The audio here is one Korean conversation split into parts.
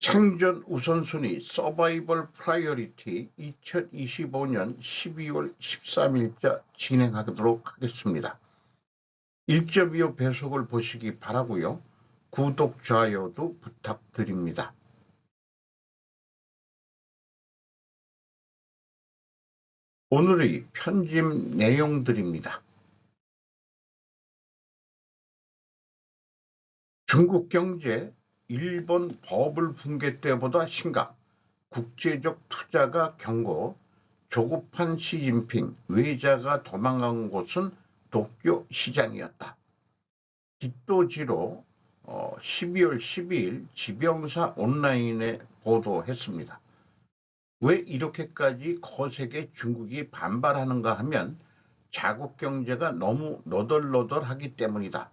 생존 우선순위 서바이벌 프라이어리티 2025년 12월 13일자 진행하도록 하겠습니다. 1.25 배속을 보시기 바라고요. 구독, 좋아요도 부탁드립니다. 오늘의 편집 내용들입니다. 중국 경제, 일본 버블 붕괴 때보다 심각, 국제적 투자가 경고, 조급한 시진핑, 외자가 도망간 곳은 도쿄 시장이었다. 뒷도지로 12월 12일 지병사 온라인에 보도했습니다. 왜 이렇게까지 거세게 중국이 반발하는가 하면 자국 경제가 너무 너덜너덜하기 때문이다.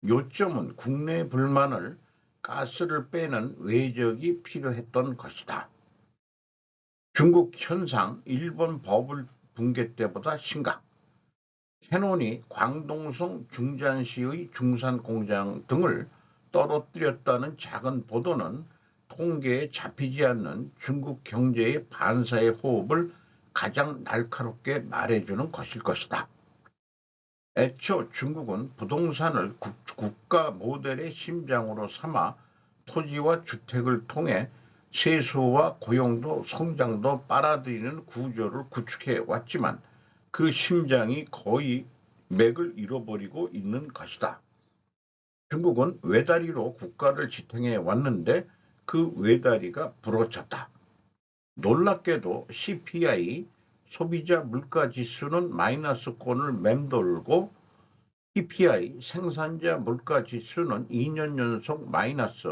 요점은 국내 불만을 가스를 빼는 외적이 필요했던 것이다. 중국 현상, 일본 버블 붕괴 때보다 심각. 캐논이 광동성 중잔시의 중산공장 등을 떨어뜨렸다는 작은 보도는 통계에 잡히지 않는 중국 경제의 반사의 호흡을 가장 날카롭게 말해주는 것일 것이다. 애초 중국은 부동산을 국가 모델의 심장으로 삼아 토지와 주택을 통해 세수와 고용도 성장도 빨아들이는 구조를 구축해 왔지만 그 심장이 거의 맥을 잃어버리고 있는 것이다. 중국은 외다리로 국가를 지탱해 왔는데 그 외다리가 부러졌다. 놀랍게도 CPI 소비자 물가지수는 마이너스권을 맴돌고 PPI 생산자 물가지수는 2년 연속 마이너스,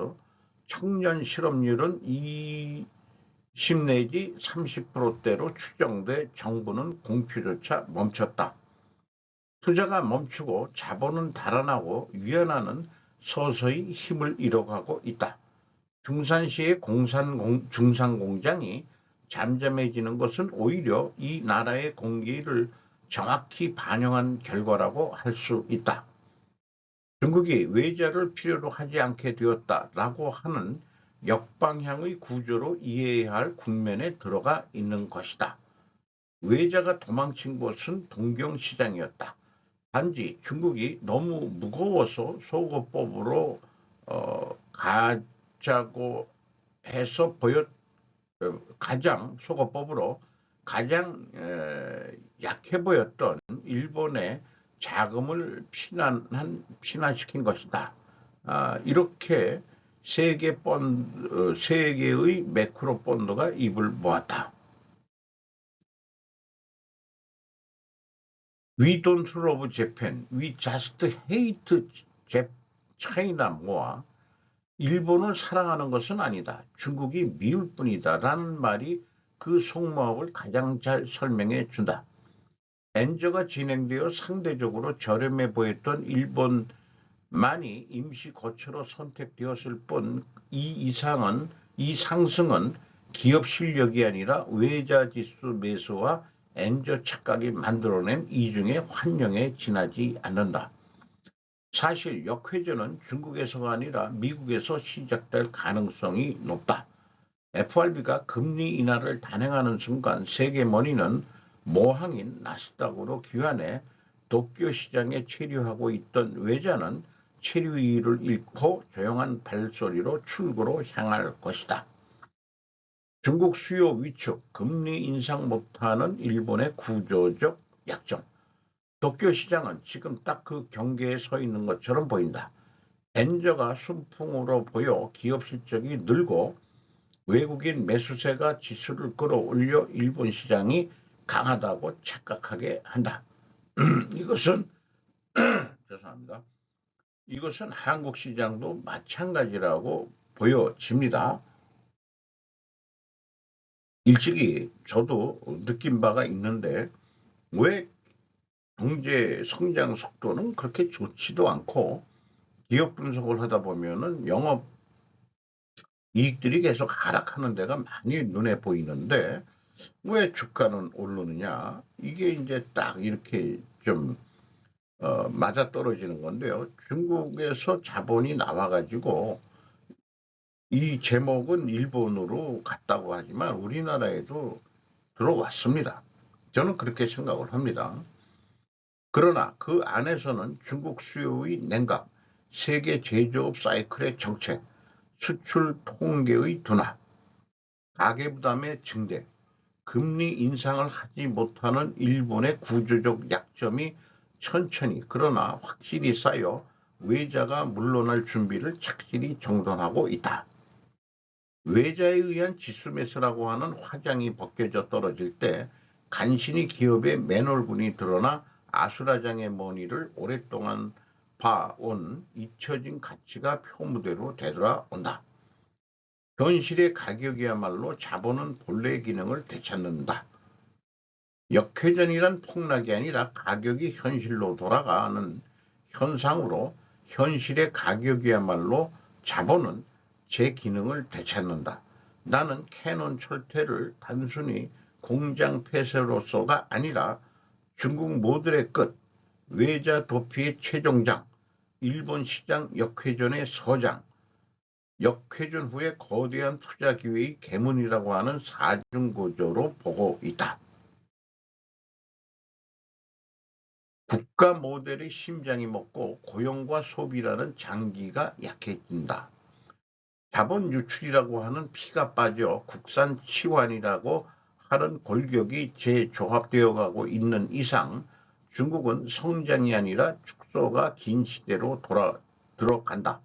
청년 실업률은 20 내지 30%대로 추정돼 정부는 공표조차 멈췄다. 투자가 멈추고 자본은 달아나고 위안화는 서서히 힘을 잃어가고 있다. 중산시의 중산공장이 잠잠해지는 것은 오히려 이 나라의 공기를 정확히 반영한 결과라고 할 수 있다. 중국이 외자를 필요로 하지 않게 되었다라고 하는 역방향의 구조로 이해해야 할 국면에 들어가 있는 것이다. 외자가 도망친 곳은 동경시장이었다. 단지 중국이 너무 무거워서 소거법으로 가자고 해서 가장 소거법으로 가장 약해 보였던 일본의 자금을 피난시킨 것이다. 이렇게 세계의 매크로 펀드가 입을 모았다. We don't love Japan, we just hate China 모아 일본을 사랑하는 것은 아니다. 중국이 미울 뿐이다. 라는 말이 그 속마음을 가장 잘 설명해 준다. 엔저가 진행되어 상대적으로 저렴해 보였던 일본만이 임시 거처로 선택되었을 뿐 이 상승은 기업 실력이 아니라 외자지수 매수와 엔저 착각이 만들어낸 이중의 환영에 지나지 않는다. 사실 역회전은 중국에서가 아니라 미국에서 시작될 가능성이 높다. FRB가 금리 인하를 단행하는 순간 세계머니는 모항인 나스닥으로 귀환해 도쿄 시장에 체류하고 있던 외자는 체류율을 잃고 조용한 발소리로 출구로 향할 것이다. 중국 수요 위축, 금리 인상 못하는 일본의 구조적 약점. 도쿄 시장은 지금 딱 그 경계에 서 있는 것처럼 보인다. 엔저가 순풍으로 보여 기업 실적이 늘고 외국인 매수세가 지수를 끌어올려 일본 시장이 강하다고 착각하게 한다. 이것은 죄송합니다. 이것은 한국 시장도 마찬가지라고 보여집니다. 일찍이 저도 느낀 바가 있는데 왜 경제 성장 속도는 그렇게 좋지도 않고 기업 분석을 하다 보면은 영업 이익들이 계속 하락하는 데가 많이 눈에 보이는데 왜 주가는 오르느냐? 이게 이제 딱 이렇게 좀 맞아떨어지는 건데요. 중국에서 자본이 나와가지고 이 제목은 일본으로 갔다고 하지만 우리나라에도 들어왔습니다. 저는 그렇게 생각을 합니다. 그러나 그 안에서는 중국 수요의 냉각, 세계 제조업 사이클의 정책, 수출 통계의 둔화, 가계부담의 증대, 금리 인상을 하지 못하는 일본의 구조적 약점이 천천히 그러나 확실히 쌓여 외자가 물러날 준비를 착실히 정돈하고 있다. 외자에 의한 지수 매수라고 하는 화장이 벗겨져 떨어질 때 간신히 기업의 맨얼굴이 드러나 아수라장의 머니를 오랫동안 봐온 잊혀진 가치가 표무대로 되돌아온다. 현실의 가격이야말로 자본은 본래의 기능을 되찾는다. 역회전이란 폭락이 아니라 가격이 현실로 돌아가는 현상으로 현실의 가격이야말로 자본은 제 기능을 되찾는다. 나는 캐논 철퇴를 단순히 공장 폐쇄로서가 아니라 중국 모델의 끝, 외자 도피의 최종장, 일본 시장 역회전의 서장, 역회전 후에 거대한 투자 기회의 개문이라고 하는 사중구조로 보고 있다. 국가 모델의 심장이 먹고 고용과 소비라는 장기가 약해진다. 자본 유출이라고 하는 피가 빠져 국산 치환이라고 하는 골격이 재조합되어 가고 있는 이상 중국은 성장이 아니라 축소가 긴 시대로 들어간다.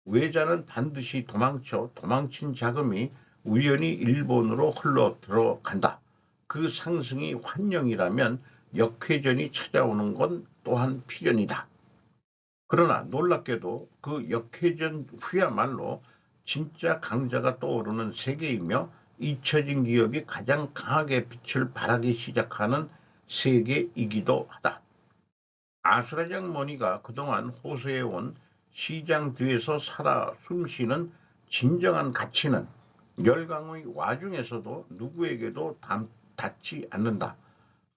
외자는 반드시 도망친 자금이 우연히 일본으로 흘러 들어간다. 그 상승이 환영이라면 역회전이 찾아오는 건 또한 필연이다. 그러나 놀랍게도 그 역회전 후야말로 진짜 강자가 떠오르는 세계이며 잊혀진 기업이 가장 강하게 빛을 발하기 시작하는 세계이기도 하다. 아수라장 머니가 그동안 호소해온 시장 뒤에서 살아 숨쉬는 진정한 가치는 열강의 와중에서도 누구에게도 닿지 않는다.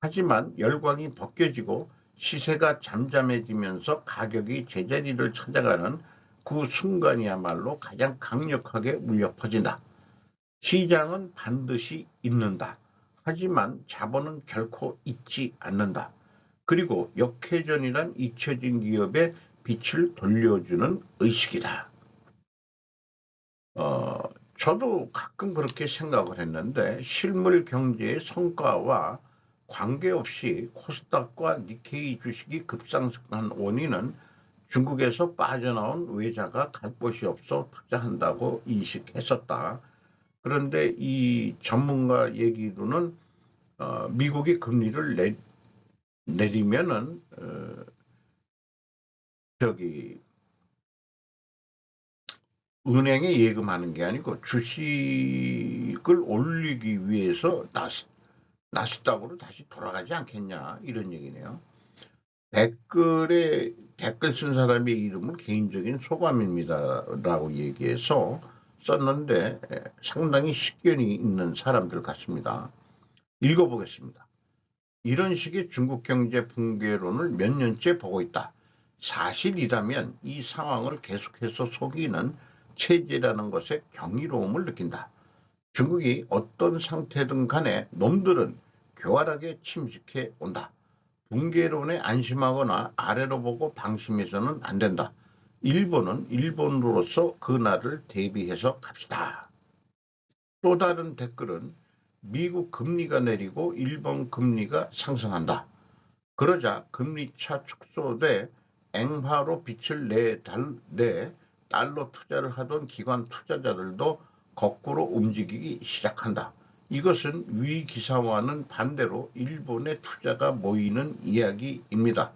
하지만 열광이 벗겨지고 시세가 잠잠해지면서 가격이 제자리를 찾아가는 그 순간이야말로 가장 강력하게 울려 퍼진다. 시장은 반드시 있는다. 하지만 자본은 결코 있지 않는다. 그리고 역회전이란 잊혀진 기업의 빛을 돌려주는 의식이다. 저도 가끔 그렇게 생각을 했는데 실물 경제의 성과와 관계없이 코스닥과 니케이 주식이 급상승한 원인은 중국에서 빠져나온 외자가 갈 곳이 없어 투자한다고 인식했었다. 그런데 이 전문가 얘기로는 미국이 금리를 내리면은 저기 은행에 예금하는 게 아니고 주식을 올리기 위해서 나스닥으로 다시 돌아가지 않겠냐 이런 얘기네요. 댓글 쓴 사람의 이름은 개인적인 소감입니다라고 얘기해서 썼는데 상당히 식견이 있는 사람들 같습니다. 읽어보겠습니다. 이런 식의 중국 경제 붕괴론을 몇 년째 보고 있다. 사실이라면 이 상황을 계속해서 속이는 체제라는 것에 경이로움을 느낀다. 중국이 어떤 상태든 간에 놈들은 교활하게 침식해 온다. 붕괴론에 안심하거나 아래로 보고 방심해서는 안 된다. 일본은 일본으로서 그 날을 대비해서 갑시다. 또 다른 댓글은 미국 금리가 내리고 일본 금리가 상승한다. 그러자 금리차 축소돼 앵화로 빛을 내 달러 투자를 하던 기관 투자자들도 거꾸로 움직이기 시작한다. 이것은 위 기사와는 반대로 일본의 투자가 모이는 이야기입니다.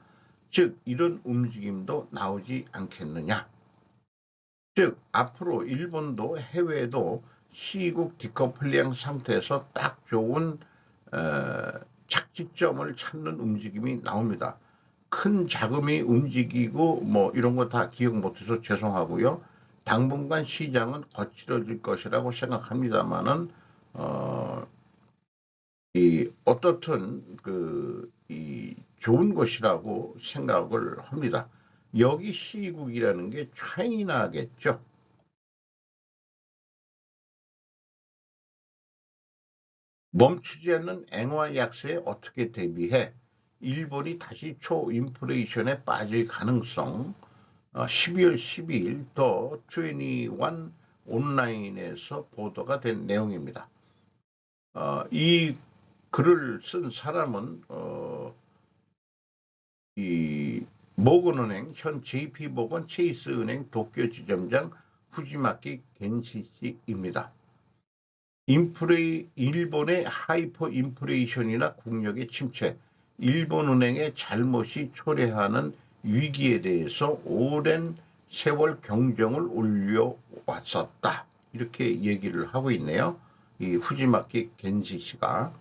즉 이런 움직임도 나오지 않겠느냐. 즉 앞으로 일본도 해외도 시국 디커플링 상태에서 딱 좋은 착지점을 찾는 움직임이 나옵니다. 큰 자금이 움직이고 뭐 이런 거 다 기억 못해서 죄송하고요. 당분간 시장은 거칠어질 것이라고 생각합니다만은 어떻든 이 좋은 것이라고 생각을 합니다. 여기 시국이라는 게 차이나겠죠. 멈추지 않는 엔화 약세에 어떻게 대비해 일본이 다시 초인플레이션에 빠질 가능성, 12월 12일 더 21 온라인에서 보도가 된 내용입니다. 이 글을 쓴 사람은 이 모건은행 현 JP모건 체이스은행 도쿄 지점장 후지마키 겐시씨입니다. 일본의 하이퍼 인플레이션이나 국력의 침체, 일본은행의 잘못이 초래하는 위기에 대해서 오랜 세월 경쟁을 올려왔었다. 이렇게 얘기를 하고 있네요. 이 후지마키 겐지 씨가.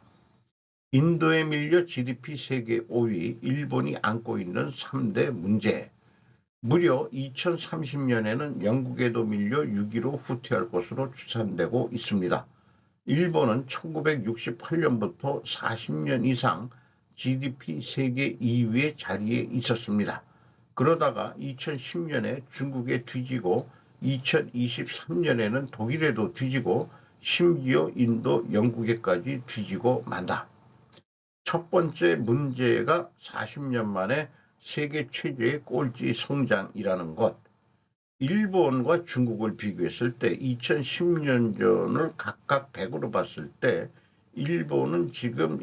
인도에 밀려 GDP 세계 5위, 일본이 안고 있는 3대 문제. 무려 2030년에는 영국에도 밀려 6위로 후퇴할 것으로 추산되고 있습니다. 일본은 1968년부터 40년 이상 GDP 세계 2위의 자리에 있었습니다. 그러다가 2010년에 중국에 뒤지고 2023년에는 독일에도 뒤지고 심지어 인도, 영국에까지 뒤지고 만다. 첫 번째 문제가 40년 만에 세계 최저의 꼴찌 성장이라는 것. 일본과 중국을 비교했을 때 2010년 전을 각각 100으로 봤을 때 일본은 지금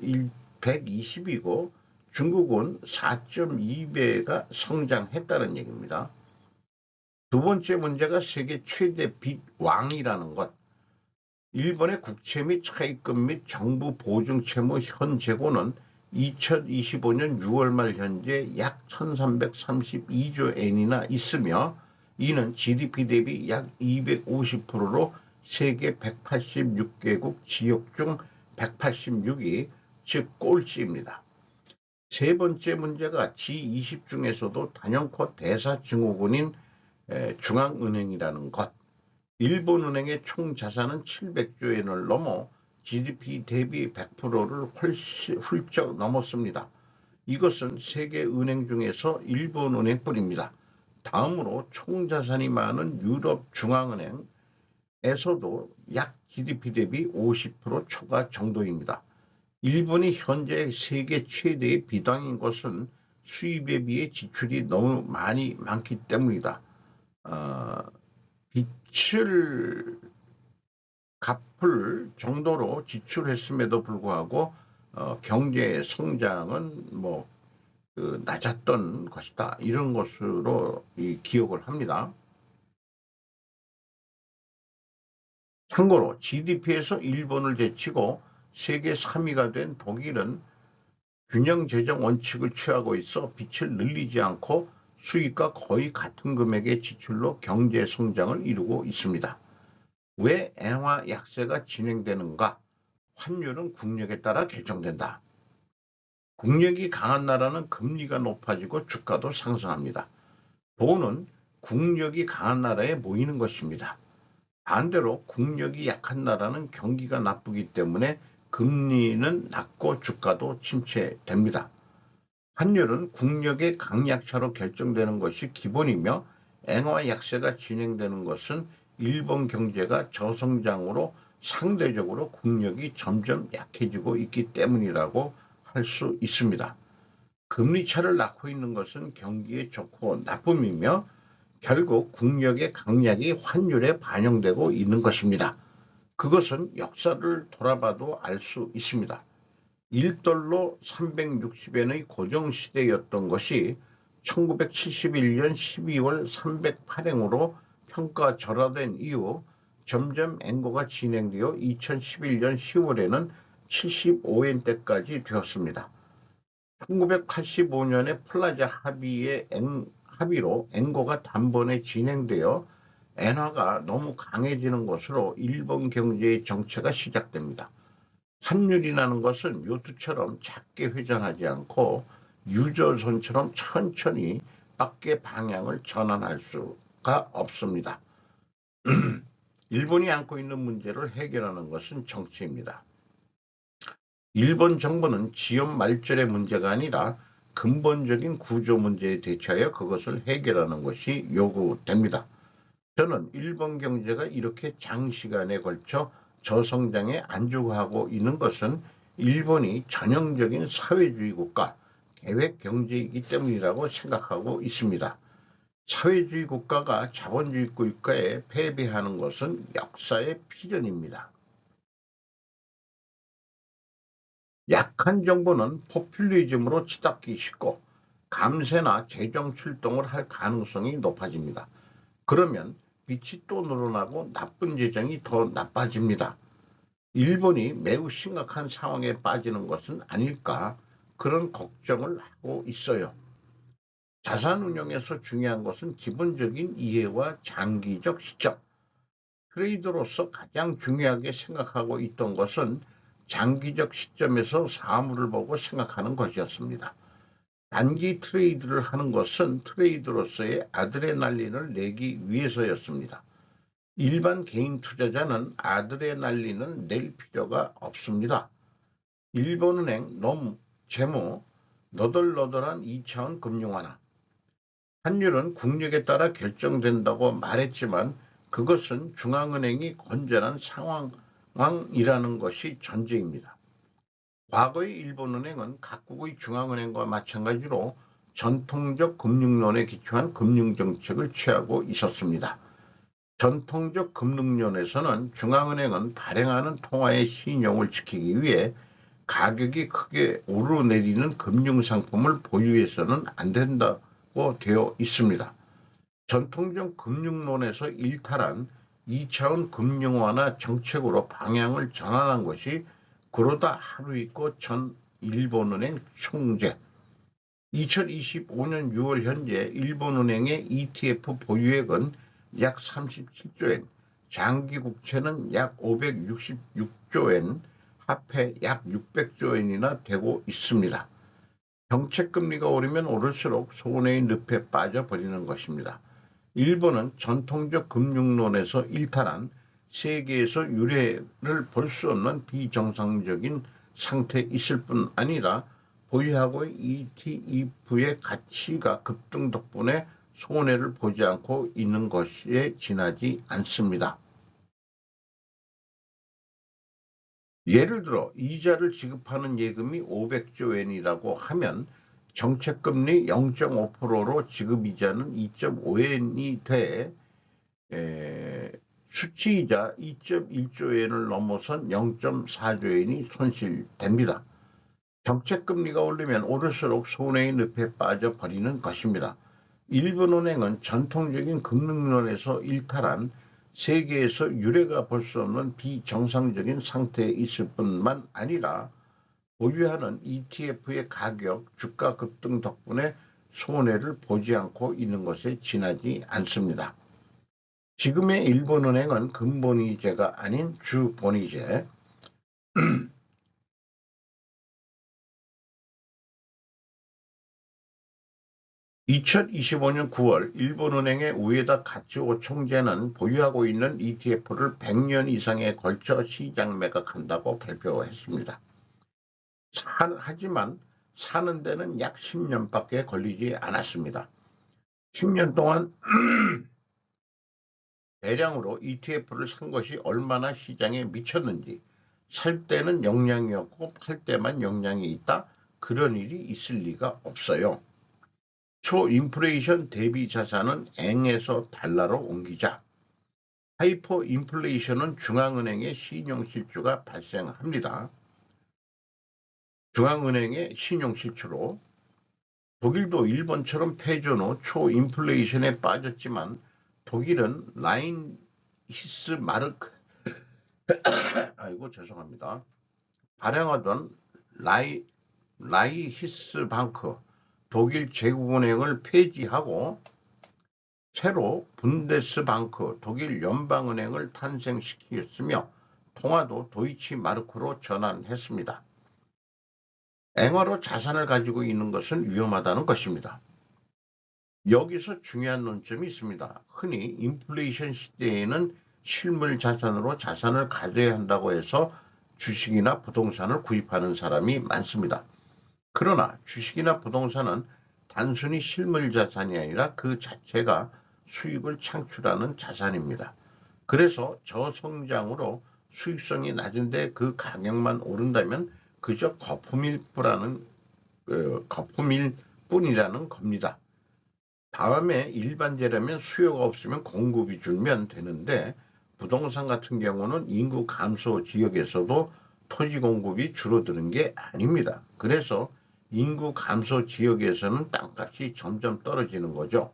120이고 중국은 4.2배가 성장했다는 얘기입니다. 두 번째 문제가 세계 최대 빚 왕이라는 것. 일본의 국채 및 차입금 및 정부 보증 채무 현 재고는 2025년 6월 말 현재 약 1332조 엔이나 있으며 이는 GDP 대비 약 250%로 세계 186개국 지역 중 186위, 즉 꼴찌입니다. 세 번째 문제가 G20 중에서도 단연코 대사증후군인 중앙은행이라는 것. 일본은행의 총 자산은 700조 엔을 넘어 GDP 대비 100%를 훌쩍 넘었습니다. 이것은 세계 은행 중에서 일본은행뿐입니다. 다음으로 총 자산이 많은 유럽 중앙은행에서도 약 GDP 대비 50% 초과 정도입니다. 일본이 현재 세계 최대의 비당인 것은 수입에 비해 지출이 너무 많기 때문이다. 빚을 갚을 정도로 지출했음에도 불구하고 경제 성장은 낮았던 것이다. 이런 것으로 기억을 합니다. 참고로 GDP에서 일본을 제치고 세계 3위가 된 독일은 균형 재정 원칙을 취하고 있어 빚을 늘리지 않고 수입과 거의 같은 금액의 지출로 경제 성장을 이루고 있습니다. 왜 엔화 약세가 진행되는가? 환율은 국력에 따라 결정된다. 국력이 강한 나라는 금리가 높아지고 주가도 상승합니다. 돈은 국력이 강한 나라에 모이는 것입니다. 반대로 국력이 약한 나라는 경기가 나쁘기 때문에 금리는 낮고 주가도 침체됩니다. 환율은 국력의 강약차로 결정되는 것이 기본이며 엔화 약세가 진행되는 것은 일본 경제가 저성장으로 상대적으로 국력이 점점 약해지고 있기 때문이라고 할 수 있습니다. 금리 차를 낳고 있는 것은 경기에 좋고 나쁨이며 결국 국력의 강약이 환율에 반영되고 있는 것입니다. 그것은 역사를 돌아봐도 알 수 있습니다. 1달러 360엔의 고정시대였던 것이 1971년 12월 308행으로 평가절하된 이후 점점 엔고가 진행되어 2011년 10월에는 75엔대까지 되었습니다. 1985년에 플라자 합의로 엔고가 단번에 진행되어 엔화가 너무 강해지는 것으로 일본 경제의 정체가 시작됩니다. 환율이라는 것은 요트처럼 작게 회전하지 않고 유조선처럼 천천히 밖의 방향을 전환할 수가 없습니다. 일본이 안고 있는 문제를 해결하는 것은 정치입니다. 일본 정부는 지연 말절의 문제가 아니라 근본적인 구조 문제에 대처하여 그것을 해결하는 것이 요구됩니다. 저는 일본 경제가 이렇게 장시간에 걸쳐 저성장에 안주하고 있는 것은 일본이 전형적인 사회주의 국가, 계획 경제이기 때문이라고 생각하고 있습니다. 사회주의 국가가 자본주의 국가에 패배하는 것은 역사의 필연입니다. 약한 정부는 포퓰리즘으로 치닫기 쉽고 감세나 재정 출동을 할 가능성이 높아집니다. 그러면 빚이 또 늘어나고 나쁜 재정이 더 나빠집니다. 일본이 매우 심각한 상황에 빠지는 것은 아닐까 그런 걱정을 하고 있어요. 자산 운용에서 중요한 것은 기본적인 이해와 장기적 시점. 트레이더로서 가장 중요하게 생각하고 있던 것은 장기적 시점에서 사물을 보고 생각하는 것이었습니다. 단기 트레이드를 하는 것은 트레이더로서의 아드레날린을 내기 위해서였습니다. 일반 개인 투자자는 아드레날린을 낼 필요가 없습니다. 일본은행 재무 너덜너덜한 2차원 금융 완화. 환율은 국력에 따라 결정된다고 말했지만 그것은 중앙은행이 건전한 상황이라는 것이 전제입니다. 과거의 일본은행은 각국의 중앙은행과 마찬가지로 전통적 금융론에 기초한 금융정책을 취하고 있었습니다. 전통적 금융론에서는 중앙은행은 발행하는 통화의 신용을 지키기 위해 가격이 크게 오르내리는 금융상품을 보유해서는 안 된다고 되어 있습니다. 전통적 금융론에서 일탈한 2차원 금융완화 정책으로 방향을 전환한 것이 그러다 하루이코 전 일본은행 총재. 2025년 6월 현재 일본은행의 ETF 보유액은 약 37조엔, 장기 국채는 약 566조엔, 화폐 약 600조엔이나 되고 있습니다. 정책금리가 오르면 오를수록 손해의 늪에 빠져버리는 것입니다. 일본은 전통적 금융론에서 일탈한 세계에서 유례를 볼 수 없는 비정상적인 상태에 있을 뿐 아니라 보유하고 ETF의 가치가 급등 덕분에 손해를 보지 않고 있는 것에 지나지 않습니다. 예를 들어 이자를 지급하는 예금이 500조엔이라고 하면 정책금리 0.5%로 지급이자는 2.5엔이 돼 수치이자 2.1조엔을 넘어선 0.4조엔이 손실됩니다. 정책금리가 오르면 오를수록 손해의 늪에 빠져버리는 것입니다. 일본은행은 전통적인 금융론에서 일탈한 세계에서 유례가 볼 수 없는 비정상적인 상태에 있을 뿐만 아니라 보유하는 ETF의 가격, 주가 급등 덕분에 손해를 보지 않고 있는 것에 지나지 않습니다. 지금의 일본은행은 근본이제가 아닌 주본이제, 2025년 9월 일본은행의 우에다 가츠오 총재는 보유하고 있는 ETF를 100년 이상에 걸쳐 시장 매각한다고 발표했습니다. 하지만 사는 데는 약 10년밖에 걸리지 않았습니다. 10년 동안 대량으로 ETF를 산 것이 얼마나 시장에 미쳤는지, 살 때는 영향이 없고 팔 때만 영향이 있다? 그런 일이 있을 리가 없어요. 초인플레이션 대비 자산은 엔에서 달러로 옮기자. 하이퍼 인플레이션은 중앙은행의 신용실조가 발생합니다. 중앙은행의 신용실조로 독일도 일본처럼 패전 후 초인플레이션에 빠졌지만 독일은 발행하던 라이히스방크 독일 제국은행을 폐지하고 새로 분데스방크 독일 연방은행을 탄생시켰으며 통화도 도이치마르크로 전환했습니다. 엔화로 자산을 가지고 있는 것은 위험하다는 것입니다. 여기서 중요한 논점이 있습니다. 흔히 인플레이션 시대에는 실물 자산으로 자산을 가져야 한다고 해서 주식이나 부동산을 구입하는 사람이 많습니다. 그러나 주식이나 부동산은 단순히 실물 자산이 아니라 그 자체가 수익을 창출하는 자산입니다. 그래서 저성장으로 수익성이 낮은데 그 가격만 오른다면 그저 거품일 뿐이라는 겁니다. 다음에 일반재라면 수요가 없으면 공급이 줄면 되는데 부동산 같은 경우는 인구 감소 지역에서도 토지 공급이 줄어드는 게 아닙니다. 그래서 인구 감소 지역에서는 땅값이 점점 떨어지는 거죠.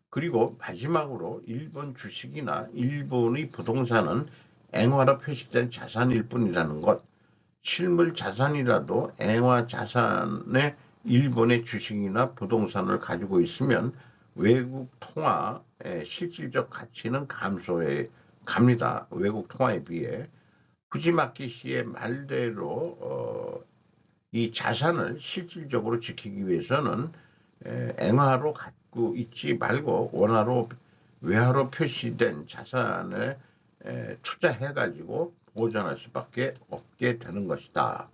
그리고 마지막으로 일본 주식이나 일본의 부동산은 앵화로 표시된 자산일 뿐이라는 것. 실물 자산이라도 앵화 자산의 일본의 주식이나 부동산을 가지고 있으면 외국 통화의 실질적 가치는 감소해 갑니다. 외국 통화에 비해. 후지마키 씨의 말대로 이 자산을 실질적으로 지키기 위해서는 앵화로 갖고 있지 말고 원화로 외화로 표시된 자산에 투자해가지고 보존할 수밖에 없게 되는 것이다.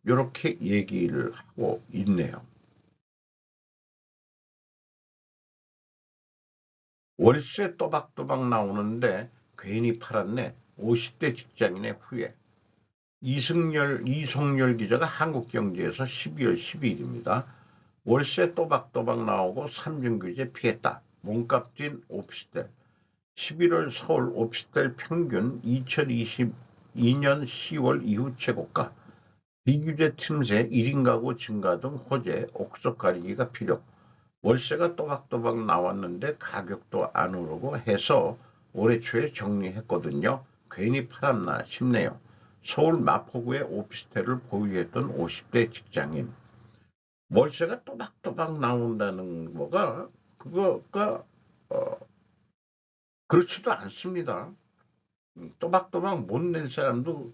이렇게 얘기를 하고 있네요. 월세 또박또박 나오는데 괜히 팔았네. 50대 직장인의 후회. 이성열 기자가 한국경제에서 12월 12일입니다. 월세 또박또박 나오고 삼중규제 피했다. 몸값 뛴 오피스텔. 11월 서울 오피스텔 평균 2022년 10월 이후 최고가. 비규제 틈새 1인 가구 증가 등 호재 옥석 가리기가 필요. 월세가 또박또박 나왔는데 가격도 안 오르고 해서 올해 초에 정리했거든요. 괜히 팔았나 싶네요. 서울 마포구의 오피스텔을 보유했던 50대 직장인. 월세가 또박또박 나온다는 거가 그거가 그렇지도 않습니다. 또박또박 못 낸 사람도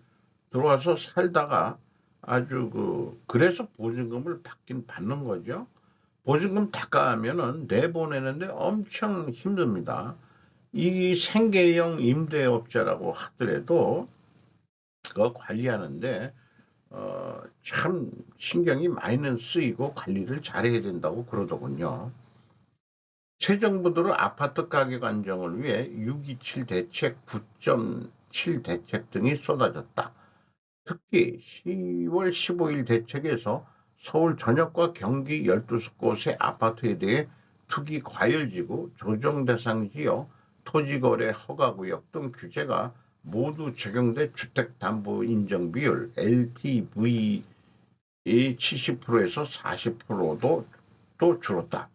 들어와서 살다가 아주 그래서 보증금을 받긴 받는 거죠. 보증금 닭가하면은 내보내는데 엄청 힘듭니다. 이 생계형 임대업자라고 하더라도 그거 관리하는데 참 신경이 많이는 쓰이고 관리를 잘해야 된다고 그러더군요. 새 정부 들어 아파트 가격 안정을 위해 627 대책, 9.7 대책 등이 쏟아졌다. 특히 10월 15일 대책에서 서울 전역과 경기 12곳의 아파트에 대해 투기 과열지구, 조정 대상 지역, 토지거래 허가구역 등 규제가 모두 적용돼 주택담보인정비율 LTV 70%에서 40%도 또 줄었다.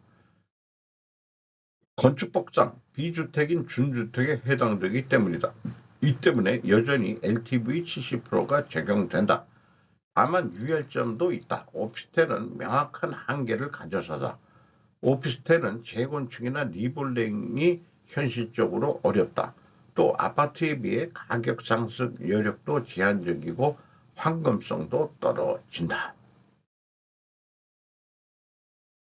건축법상 비주택인 준주택에 해당되기 때문이다. 이 때문에 여전히 LTV 70%가 적용된다. 다만 유의할 점도 있다. 오피스텔은 명확한 한계를 가져서다. 오피스텔은 재건축이나 리볼링이 현실적으로 어렵다. 또 아파트에 비해 가격 상승 여력도 제한적이고 황금성도 떨어진다.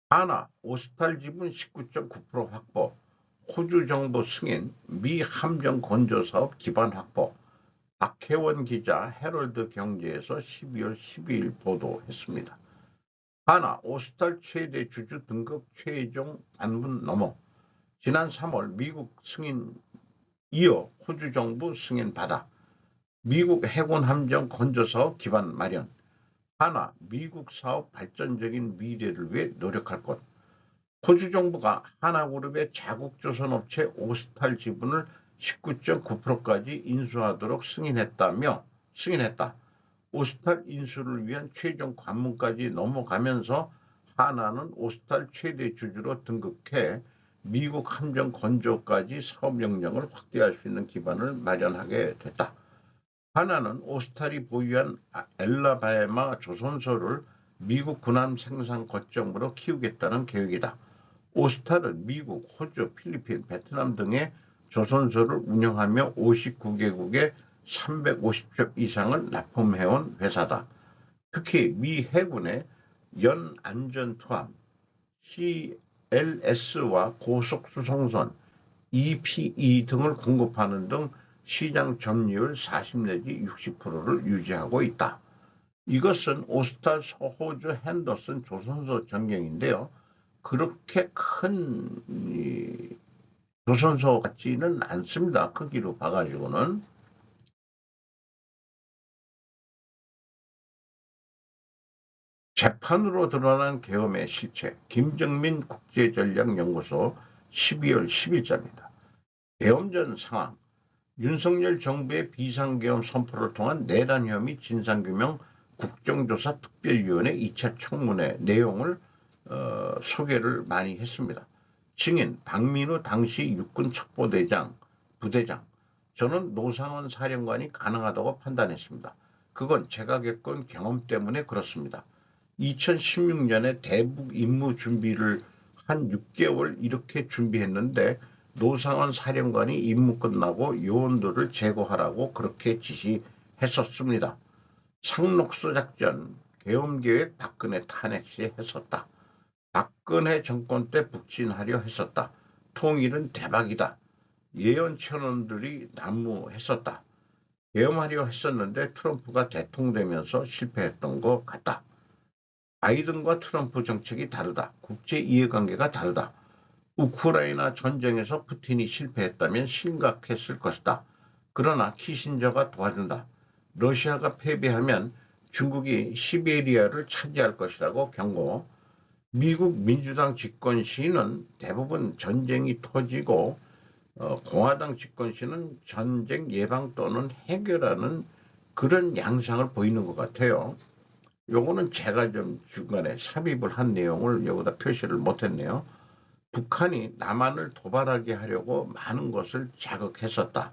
하나, 오스탈 지분 19.9% 확보, 호주 정부 승인, 미 함정 건조 사업 기반 확보. 박혜원 기자 헤럴드 경제에서 12월 12일 보도했습니다. 하나, 오스탈 최대 주주 등급 최종 관문 넘어. 지난 3월 미국 승인 이어 호주 정부 승인 받아. 미국 해군 함정 건조 사업 기반 마련. 하나, 미국 사업 발전적인 미래를 위해 노력할 것. 호주 정부가 하나그룹의 자국조선업체 오스탈 지분을 19.9%까지 인수하도록 승인했다. 오스탈 인수를 위한 최종 관문까지 넘어가면서 하나는 오스탈 최대 주주로 등극해 미국 함정 건조까지 사업 영역을 확대할 수 있는 기반을 마련하게 됐다. 하나는 오스탈이 보유한 엘라바마 조선소를 미국 군함 생산 거점으로 키우겠다는 계획이다. 오스탈은 미국, 호주, 필리핀, 베트남 등의 조선소를 운영하며 59개국에 350조 이상을 납품해온 회사다. 특히 미 해군의 연안전투함 CLS와 고속수송선 EPE 등을 공급하는 등 시장 점유율 40 내지 60%를 유지하고 있다. 이것은 오스탈 호주 핸더슨 조선소 전경인데요. 그렇게 큰 조선소 같지는 않습니다. 크기로 봐가지고는. 재판으로 드러난 계엄의 실체, 김정민 국제전략연구소 12월 10일자입니다. 계엄 전 상황, 윤석열 정부의 비상계엄 선포를 통한 내란 혐의 진상규명 국정조사 특별위원회 2차 청문회 내용을 소개를 많이 했습니다. 증인 박민우 당시 육군 첩보대장, 부대장, 저는 노상원 사령관이 가능하다고 판단했습니다. 그건 제가 겪은 경험 때문에 그렇습니다. 2016년에 대북 임무 준비를 한 6개월 이렇게 준비했는데 노상원 사령관이 임무 끝나고 요원들을 제거하라고 그렇게 지시했었습니다. 상록수 작전, 계엄계획 박근혜 탄핵 시에 했었다. 박근혜 정권 때 북진하려 했었다. 통일은 대박이다. 예언 천원들이 난무했었다. 계엄하려 했었는데 트럼프가 대통령되면서 실패했던 것 같다. 바이든과 트럼프 정책이 다르다. 국제 이해관계가 다르다. 우크라이나 전쟁에서 푸틴이 실패했다면 심각했을 것이다. 그러나 키신저가 도와준다. 러시아가 패배하면 중국이 시베리아를 차지할 것이라고 경고. 미국 민주당 집권 시는 대부분 전쟁이 터지고 공화당 집권 시는 전쟁 예방 또는 해결하는 그런 양상을 보이는 것 같아요. 요거는 제가 좀 중간에 삽입을 한 내용을 여기다 표시를 못했네요. 북한이 남한을 도발하게 하려고 많은 것을 자극했었다.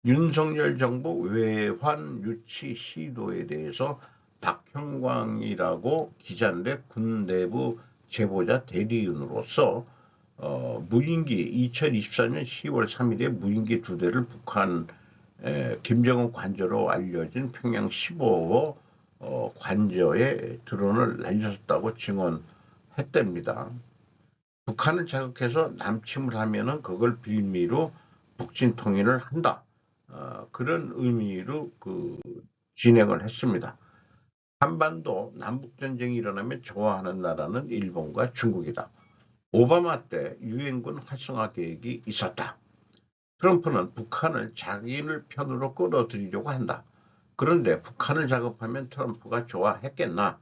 윤석열 정부 외환 유치 시도에 대해서 박형광이라고 기자인데 군 내부 제보자 대리인으로서 무인기 2024년 10월 3일에 무인기 2대를 북한 김정은 관저로 알려진 평양 15호 관저에 드론을 날렸다고 증언했답니다. 북한을 자극해서 남침을 하면은 그걸 빌미로 북진 통일을 한다. 그런 의미로 진행을 했습니다. 한반도 남북전쟁이 일어나면 좋아하는 나라는 일본과 중국이다. 오바마 때 유엔군 활성화 계획이 있었다. 트럼프는 북한을 자기를 편으로 끌어들이려고 한다. 그런데 북한을 자극하면 트럼프가 좋아했겠나?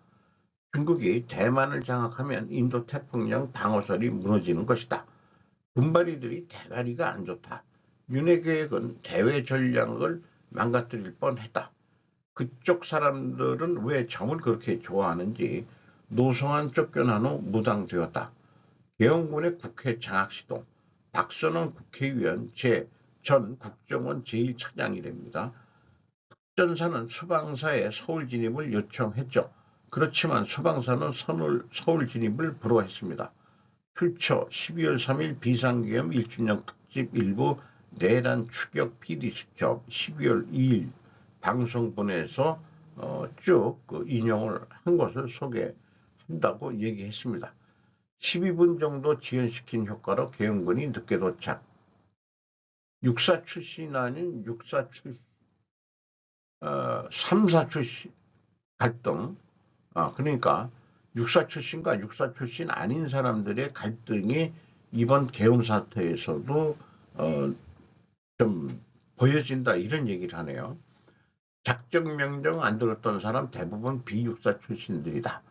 중국이 대만을 장악하면 인도 태평양 방어설이 무너지는 것이다. 군바리들이 대가리가 안 좋다. 윤회 계획은 대외 전략을 망가뜨릴 뻔했다. 그쪽 사람들은 왜 점을 그렇게 좋아하는지 노성한 쫓겨난 후 무당되었다. 계엄군의 국회 장악 시도, 박선원 국회의원 전 국정원 제1차장이랍니다. 특전사는 수방사의 서울 진입을 요청했죠. 그렇지만 수방사는 서울 진입을 불허했습니다. 출처 12월 3일 비상계엄 1주년 특집 일부 내란 추격 PD수첩 12월 2일 방송본에서 쭉 인용을 한 것을 소개한다고 얘기했습니다. 12분 정도 지연시킨 효과로 계엄군이 늦게 도착. 육사 출신 아닌 육사 출신, 3사 출신 갈등. 그러니까 육사 출신과 육사 출신 아닌 사람들의 갈등이 이번 계엄 사태에서도 좀 보여진다 이런 얘기를 하네요. 작전 명령 안 들었던 사람 대부분 비육사 출신들이다.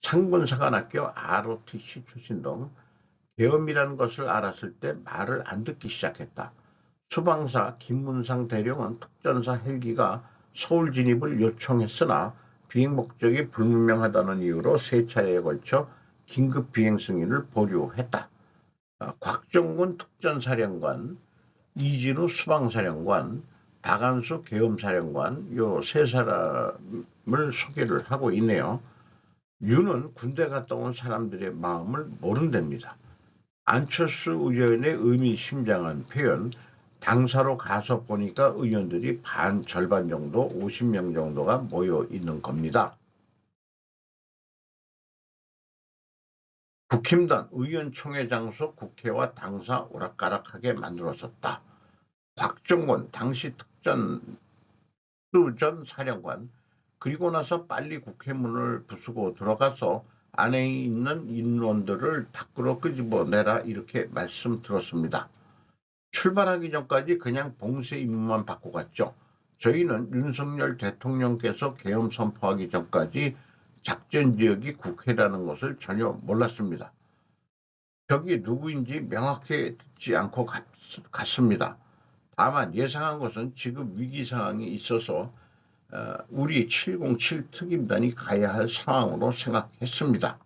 상군사관학교 ROTC 출신 등 계엄이라는 것을 알았을 때 말을 안 듣기 시작했다. 수방사 김문상 대령은 특전사 헬기가 서울 진입을 요청했으나 비행 목적이 불분명하다는 이유로 3차례에 걸쳐 긴급 비행 승인을 보류했다. 곽정군 특전사령관, 이진우 수방사령관, 박안수 계엄사령관 요 3사람을 소개를 하고 있네요. 윤은 군대 갔다 온 사람들의 마음을 모른답니다. 안철수 의원의 의미심장한 표현, 당사로 가서 보니까 의원들이 절반 정도 50명 정도가 모여 있는 겁니다. 국힘단 의원총회 장소 국회와 당사 오락가락하게 만들어졌다. 곽정원 당시 특전 사령관 그리고 나서 빨리 국회 문을 부수고 들어가서 안에 있는 인원들을 밖으로 끄집어내라 이렇게 말씀 들었습니다. 출발하기 전까지 그냥 봉쇄 임무만 받고 갔죠. 저희는 윤석열 대통령께서 계엄 선포하기 전까지 작전 지역이 국회라는 것을 전혀 몰랐습니다. 적이 누구인지 명확하지 않고 갔습니다. 다만 예상한 것은 지금 위기 상황이 있어서 우리 707 특임단이 가야 할 상황으로 생각했습니다.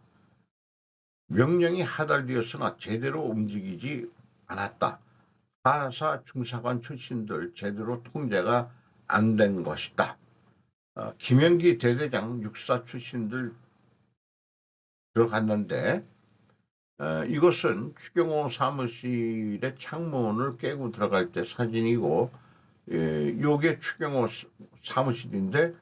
명령이 하달되었으나 제대로 움직이지 않았다. 하사 중사관 출신들 제대로 통제가 안 된 것이다. 김영기 대대장 육사 출신들 들어갔는데 이것은 추경호 사무실의 창문을 깨고 들어갈 때 사진이고 요게 추경호 사무실인데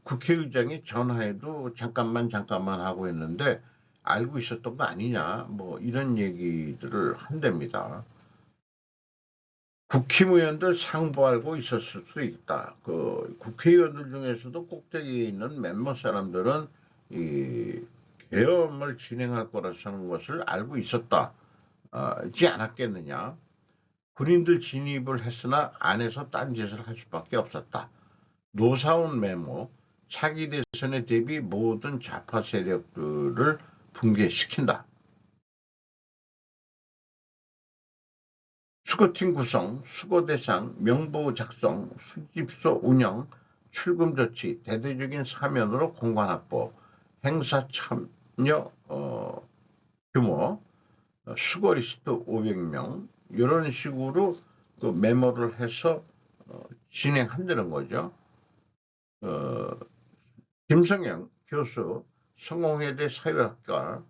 국회의장이 전화해도 잠깐만 하고 했는데 알고 있었던 거 아니냐 뭐 이런 얘기들을 한답니다. 국힘의원들 상부 알고 있었을 수도 있다. 그 국회의원들 중에서도 꼭대기에 있는 몇몇 사람들은 이 계엄을 진행할 거라는 것을 알고 있었다지 않았겠느냐. 군인들 진입을 했으나 안에서 딴짓을 할 수밖에 없었다. 노사원 메모, 차기 대선에 대비 모든 좌파 세력들을 붕괴시킨다. 수거팀 구성, 수거 대상, 명부 작성, 수집소 운영, 출금 조치, 대대적인 사면으로 공간 확보, 행사 참여 규모, 수거 리스트 500명 이런 식으로 그 메모를 해서 진행한다는 거죠. 김성영 교수, 성공회대 사회학과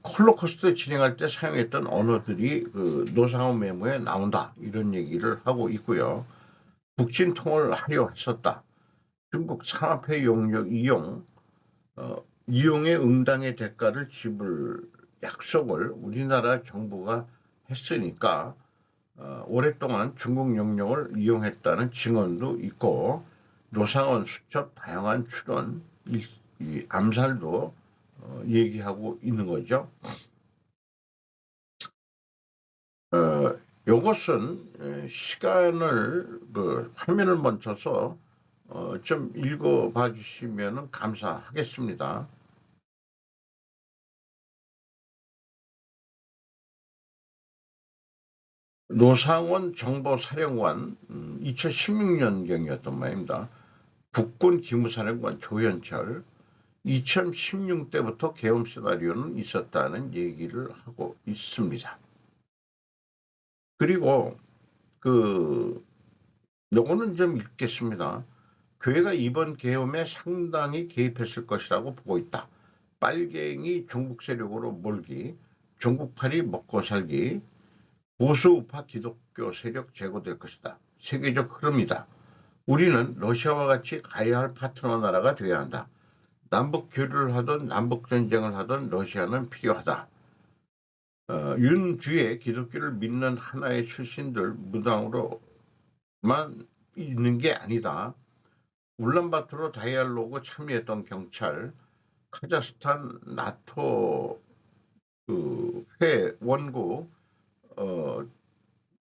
홀로코스트 진행할 때 사용했던 언어들이 그 노상원 메모에 나온다 이런 얘기를 하고 있고요. 북진통을 하려 했었다. 중국 산업회 용역 이용의 응당의 대가를 지불 약속을 우리나라 정부가 했으니까 오랫동안 중국 영역을 이용했다는 증언도 있고 노상원 수첩 다양한 출원 이 암살도 얘기하고 있는 거죠. 요것은 시간을 화면을 멈춰서 좀 읽어봐 주시면 감사하겠습니다. 노상원 정보사령관 2016년경이었던 말입니다. 국군 기무사령관 조현철 2016때부터 계엄 시나리오는 있었다는 얘기를 하고 있습니다. 그리고 요거는 좀 읽겠습니다. 교회가 이번 계엄에 상당히 개입했을 것이라고 보고 있다. 빨갱이 종북 세력으로 몰기, 종북팔이 먹고 살기, 보수 우파 기독교 세력 제거될 것이다. 세계적 흐름이다. 우리는 러시아와 같이 가야 할 파트너 나라가 되어야 한다. 남북 교류를 하든 남북 전쟁을 하든 러시아는 필요하다. 윤주의 기독교를 믿는 하나의 출신들 무당으로만 있는 게 아니다. 울란바토르 다이알로그 참여했던 경찰, 카자흐스탄 나토 회 원국,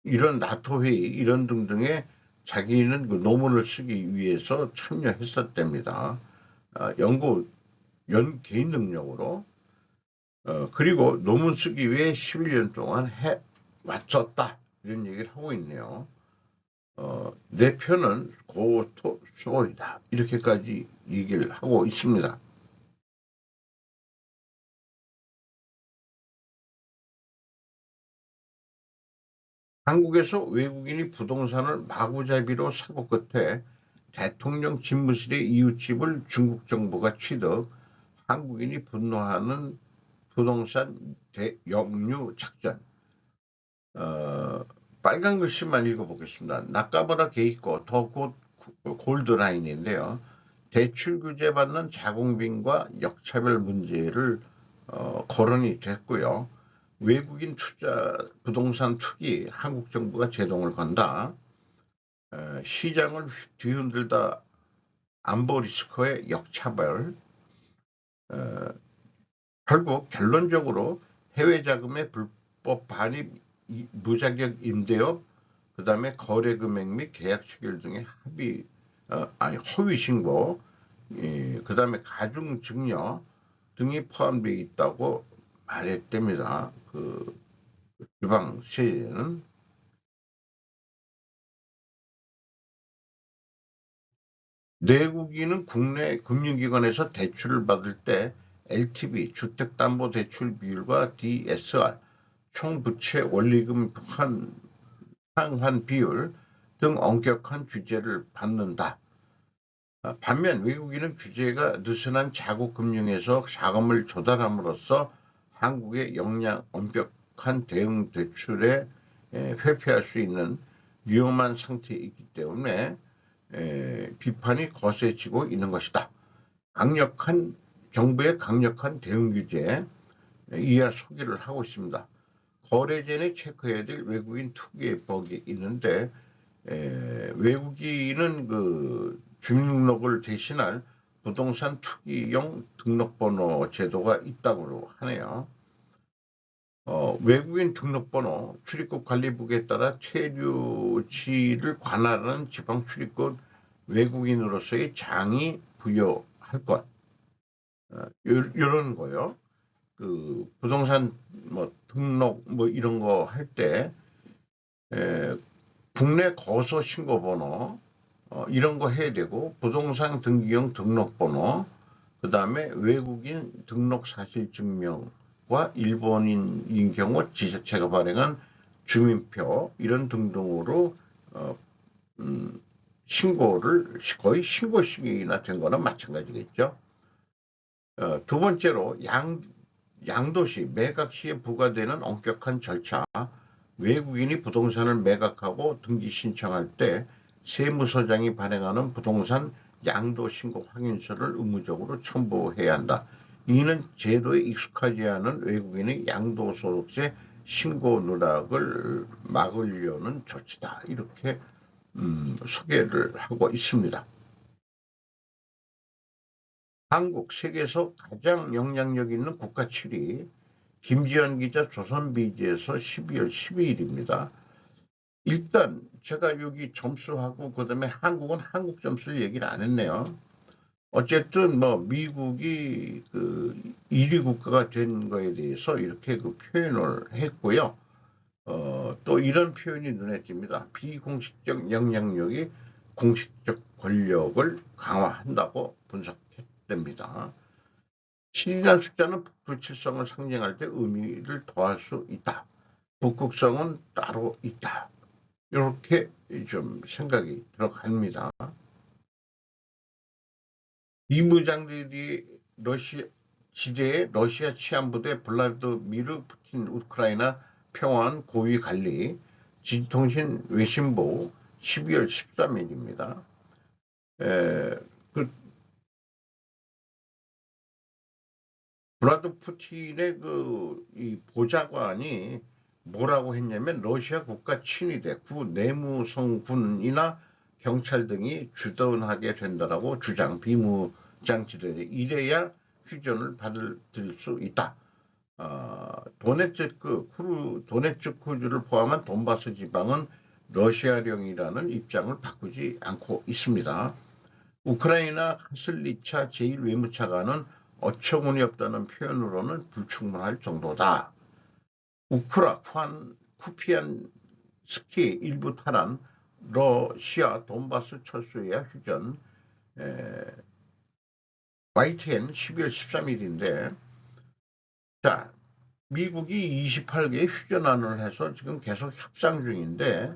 이런 나토 회의 이런 등등의 자기는 그 논문을 쓰기 위해서 참여했었답니다. 개인 능력으로. 그리고 논문 쓰기 위해 11년 동안 해 왔었다. 이런 얘기를 하고 있네요. 내 편은 고토소이다. 이렇게까지 얘기를 하고 있습니다. 한국에서 외국인이 부동산을 마구잡이로 사고 끝에 대통령 집무실의 이웃집을 중국 정부가 취득, 한국인이 분노하는 부동산 대역류 작전. 빨간 글씨만 읽어보겠습니다. 낙가보라 개있고 더 골드라인인데요. 대출 규제 받는 자공빈과 역차별 문제를 거론이 됐고요. 외국인 투자 부동산 투기 한국 정부가 제동을 건다. 시장을 뒤흔들다 안보 리스크의 역차별. 결국 결론적으로 해외 자금의 불법 반입, 무자격 임대업, 그다음에 거래 금액 및 계약 체결 등의 허위 신고, 그 다음에 가중 증여 등이 포함되어 있다고 말했답니다. 그 지방 세제는. 내국인은 국내 금융기관에서 대출을 받을 때 LTV, 주택담보대출 비율과 DSR, 총부채 원리금 상환 비율 등 엄격한 규제를 받는다. 반면 외국인은 규제가 느슨한 자국 금융에서 자금을 조달함으로써 한국의 엄격한 대응 대출에 회피할 수 있는 위험한 상태에 있기 때문에 비판이 거세지고 있는 것이다. 정부의 강력한 대응 규제에 이하 소개를 하고 있습니다. 거래 전에 체크해야 될 외국인 투기법이 있는데 외국인은 그 주민등록을 대신할 부동산 투기용 등록번호 제도가 있다고 하네요. 외국인 등록번호 출입국 관리국에 따라 체류지를 관할하는 지방 출입국 외국인으로서의 장이 부여할 것. 이런 거요. 그 부동산 뭐 등록 뭐 이런 거 할 때 국내 거소 신고 번호 이런 거 해야 되고 부동산 등기용 등록번호 그다음에 외국인 등록 사실 증명과 일본인인 경우 지자체가 발행한 주민표 이런 등등으로 신고를 거의 신고 시기나 된 거나 마찬가지겠죠. 두 번째로 양도시 매각 시에 부과되는 엄격한 절차. 외국인이 부동산을 매각하고 등기 신청할 때 세무서장이 발행하는 부동산 양도신고 확인서를 의무적으로 첨부해야 한다. 이는 제도에 익숙하지 않은 외국인의 양도소득세 신고 누락을 막으려는 조치다. 이렇게 소개를 하고 있습니다. 한국 세계에서 가장 영향력 있는 국가 7위 김지연 기자 조선비지에서 12월 12일입니다. 일단 제가 여기 점수하고 그다음에 한국은 한국 점수를 얘기를 안 했네요. 어쨌든 뭐 미국이 그 1위 국가가 된 거에 대해서 이렇게 그 표현을 했고요. 또 이런 표현이 눈에 띕니다. 비공식적 영향력이 공식적 권력을 강화한다고 분석했답니다. 7이라는 숫자는 불칠성을 상징할 때 의미를 더할 수 있다. 북극성은 따로 있다. 이렇게 좀 생각이 들어갑니다. 이무장들이 지대의 러시아 치안부대 블라드미르 푸틴 우크라이나 평화원 고위 관리 진통신 외신보 12월 13일입니다. 블라드 푸틴의 이 보좌관이 뭐라고 했냐면 러시아 국가 친위대 구 내무성군이나 경찰 등이 주둔하게 된다라고 주장 비무장지대에 이래야 휴전을 받을 수 있다. 도네츠크주를 포함한 돈바스 지방은 러시아령이라는 입장을 바꾸지 않고 있습니다. 우크라이나 하슬리차 제1외무차관은 어처구니 없다는 표현으로는 불충분할 정도다. 쿠피안스키 일부 탈환, 러시아 돈바스 철수해야 휴전, YTN 12월 13일인데, 자, 미국이 28개 휴전안을 해서 지금 계속 협상 중인데,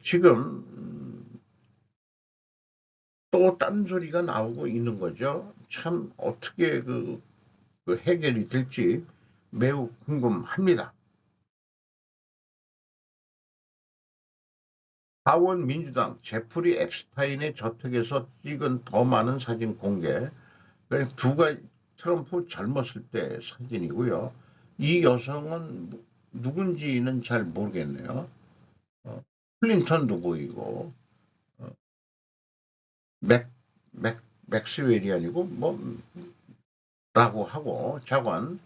지금 또 딴소리가 나오고 있는 거죠. 참 어떻게 그 해결이 될지 매우 궁금합니다. 하원 민주당 제프리 앱스타인의 저택에서 찍은 더 많은 사진 공개. 두가 트럼프 젊었을 때 사진이고요. 이 여성은 누군지는 잘 모르겠네요. 클린턴도 보이고 맥스웰이 아니고 뭐라고 하고 장관